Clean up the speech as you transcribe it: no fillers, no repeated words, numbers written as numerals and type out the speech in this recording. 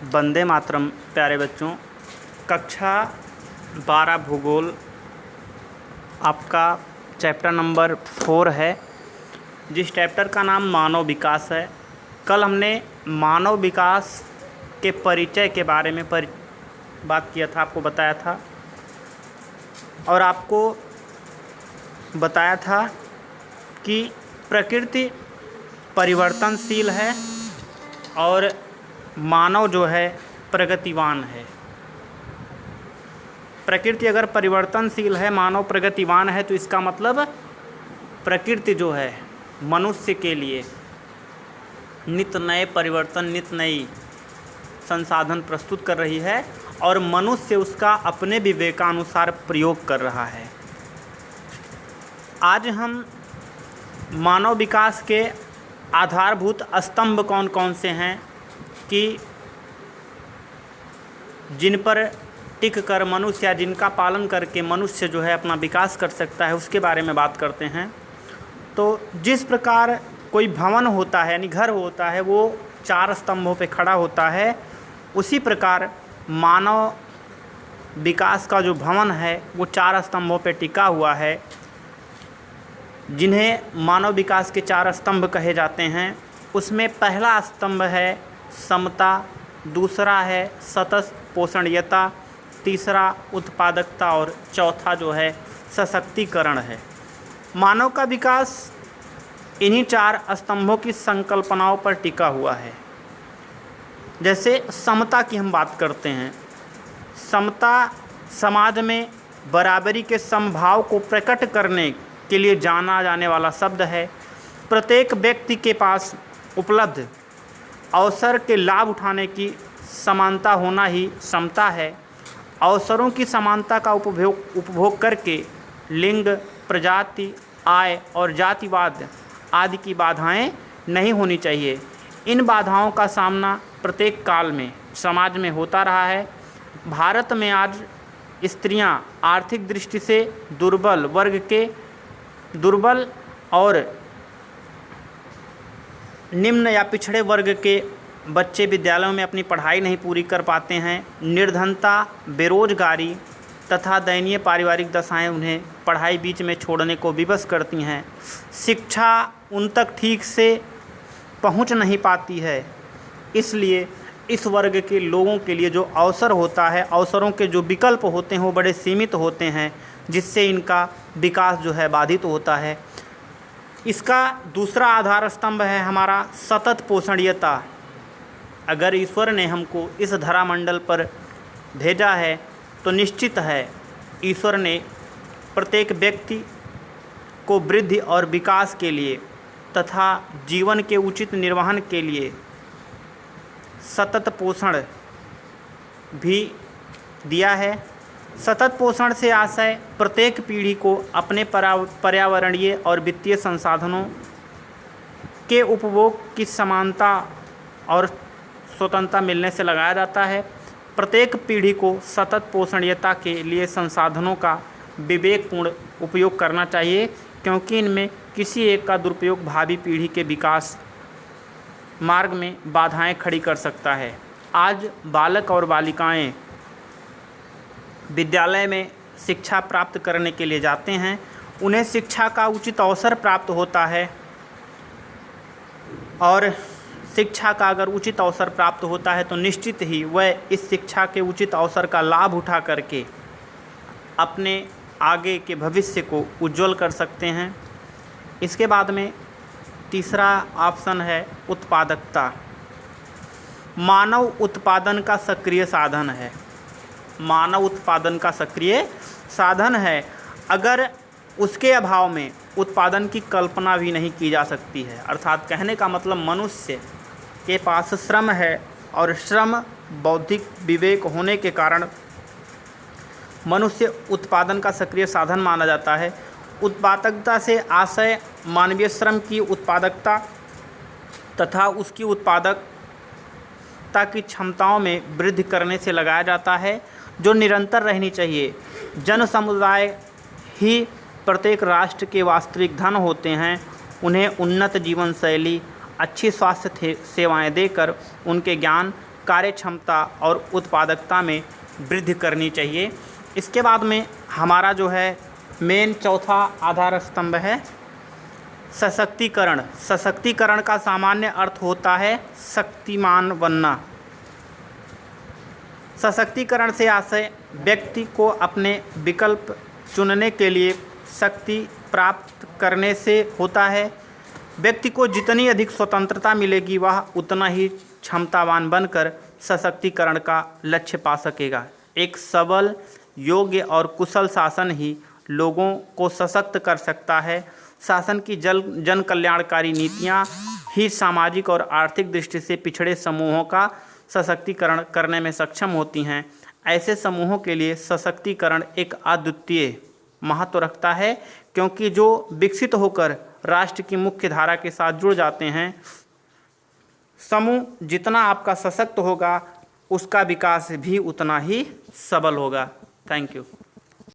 वंदे मातरम। प्यारे बच्चों, कक्षा 12 भूगोल आपका चैप्टर नंबर 4 है, जिस चैप्टर का नाम मानव विकास है। कल हमने मानव विकास के परिचय के बारे में बात किया था, आपको बताया था और आपको बताया था कि प्रकृति परिवर्तनशील है और मानव जो है प्रगतिवान है। प्रकृति अगर परिवर्तनशील है, मानव प्रगतिवान है, तो इसका मतलब प्रकृति जो है मनुष्य के लिए नित नए परिवर्तन, नित नई संसाधन प्रस्तुत कर रही है और मनुष्य उसका अपने विवेकानुसार प्रयोग कर रहा है। आज हम मानव विकास के आधारभूत स्तंभ कौन कौन से हैं कि जिन पर टिक कर मनुष्य या जिनका पालन करके मनुष्य जो है अपना विकास कर सकता है, उसके बारे में बात करते हैं। तो जिस प्रकार कोई भवन होता है यानी घर होता है, वो 4 स्तंभों पे खड़ा होता है, उसी प्रकार मानव विकास का जो भवन है वो 4 स्तंभों पे टिका हुआ है, जिन्हें मानव विकास के 4 स्तंभ कहे जाते हैं। उसमें पहला स्तंभ है समता, दूसरा है सतत पोषणीयता, तीसरा उत्पादकता और चौथा जो है सशक्तिकरण है। मानव का विकास इन्हीं 4 स्तंभों की संकल्पनाओं पर टिका हुआ है। जैसे समता की हम बात करते हैं, समता समाज में बराबरी के समभाव को प्रकट करने के लिए जाना जाने वाला शब्द है। प्रत्येक व्यक्ति के पास उपलब्ध अवसर के लाभ उठाने की समानता होना ही समता है। अवसरों की समानता का उपभोग करके लिंग, प्रजाति, आय और जातिवाद आदि की बाधाएं नहीं होनी चाहिए। इन बाधाओं का सामना प्रत्येक काल में समाज में होता रहा है। भारत में आज स्त्रियां आर्थिक दृष्टि से दुर्बल वर्ग के दुर्बल और निम्न या पिछड़े वर्ग के बच्चे विद्यालयों में अपनी पढ़ाई नहीं पूरी कर पाते हैं। निर्धनता, बेरोजगारी तथा दयनीय पारिवारिक दशाएं उन्हें पढ़ाई बीच में छोड़ने को विवश करती हैं। शिक्षा उन तक ठीक से पहुंच नहीं पाती है। इसलिए इस वर्ग के लोगों के लिए जो अवसर होता है, अवसरों के जो विकल्प होते हैं वो बड़े सीमित होते हैं, जिससे इनका विकास जो है बाधित होता है। इसका दूसरा आधार स्तंभ है हमारा सतत पोषणीयता। अगर ईश्वर ने हमको इस धरामंडल पर भेजा है तो निश्चित है ईश्वर ने प्रत्येक व्यक्ति को वृद्धि और विकास के लिए तथा जीवन के उचित निर्वहन के लिए सतत पोषण भी दिया है। सतत पोषण से आशय प्रत्येक पीढ़ी को अपने पर्यावरणीय और वित्तीय संसाधनों के उपभोग की समानता और स्वतंत्रता मिलने से लगाया जाता है। प्रत्येक पीढ़ी को सतत पोषणीयता के लिए संसाधनों का विवेकपूर्ण उपयोग करना चाहिए, क्योंकि इनमें किसी एक का दुरुपयोग भावी पीढ़ी के विकास मार्ग में बाधाएं खड़ी कर सकता है। आज बालक और बालिकाएं विद्यालय में शिक्षा प्राप्त करने के लिए जाते हैं। उन्हें शिक्षा का उचित अवसर प्राप्त होता है और शिक्षा का अगर उचित अवसर प्राप्त होता है तो निश्चित ही वह इस शिक्षा के उचित अवसर का लाभ उठा करके अपने आगे के भविष्य को उज्जवल कर सकते हैं। इसके बाद में तीसरा ऑप्शन है उत्पादकता। मानव उत्पादन का सक्रिय साधन है। मानव उत्पादन का सक्रिय साधन है। अगर उसके अभाव में उत्पादन की कल्पना भी नहीं की जा सकती है। अर्थात कहने का मतलब मनुष्य के पास श्रम है और श्रम बौद्धिक विवेक होने के कारण मनुष्य उत्पादन का सक्रिय साधन माना जाता है। उत्पादकता से आशय मानवीय श्रम की उत्पादकता तथा उसकी उत्पादकता की क्षमताओं में वृद्धि करने से लगाया जाता है, जो निरंतर रहनी चाहिए। जन समुदाय ही प्रत्येक राष्ट्र के वास्तविक धन होते हैं। उन्हें उन्नत जीवन शैली, अच्छी स्वास्थ्य सेवाएं देकर उनके ज्ञान, कार्य क्षमता और उत्पादकता में वृद्धि करनी चाहिए। इसके बाद में हमारा जो है मेन चौथा आधार स्तंभ है सशक्तिकरण। सशक्तिकरण का सामान्य अर्थ होता है शक्तिमान बनना। सशक्तिकरण से आशय व्यक्ति को अपने विकल्प चुनने के लिए शक्ति प्राप्त करने से होता है। व्यक्ति को जितनी अधिक स्वतंत्रता मिलेगी वह उतना ही क्षमतावान बनकर सशक्तिकरण का लक्ष्य पा सकेगा। एक सबल, योग्य और कुशल शासन ही लोगों को सशक्त कर सकता है। शासन की जन कल्याणकारी नीतियाँ ही सामाजिक और आर्थिक दृष्टि से पिछड़े समूहों का सशक्तिकरण करने में सक्षम होती हैं। ऐसे समूहों के लिए सशक्तिकरण एक अद्वितीय महत्व रखता है, क्योंकि जो विकसित होकर राष्ट्र की मुख्य धारा के साथ जुड़ जाते हैं, समूह जितना आपका सशक्त होगा उसका विकास भी उतना ही सबल होगा। Thank you.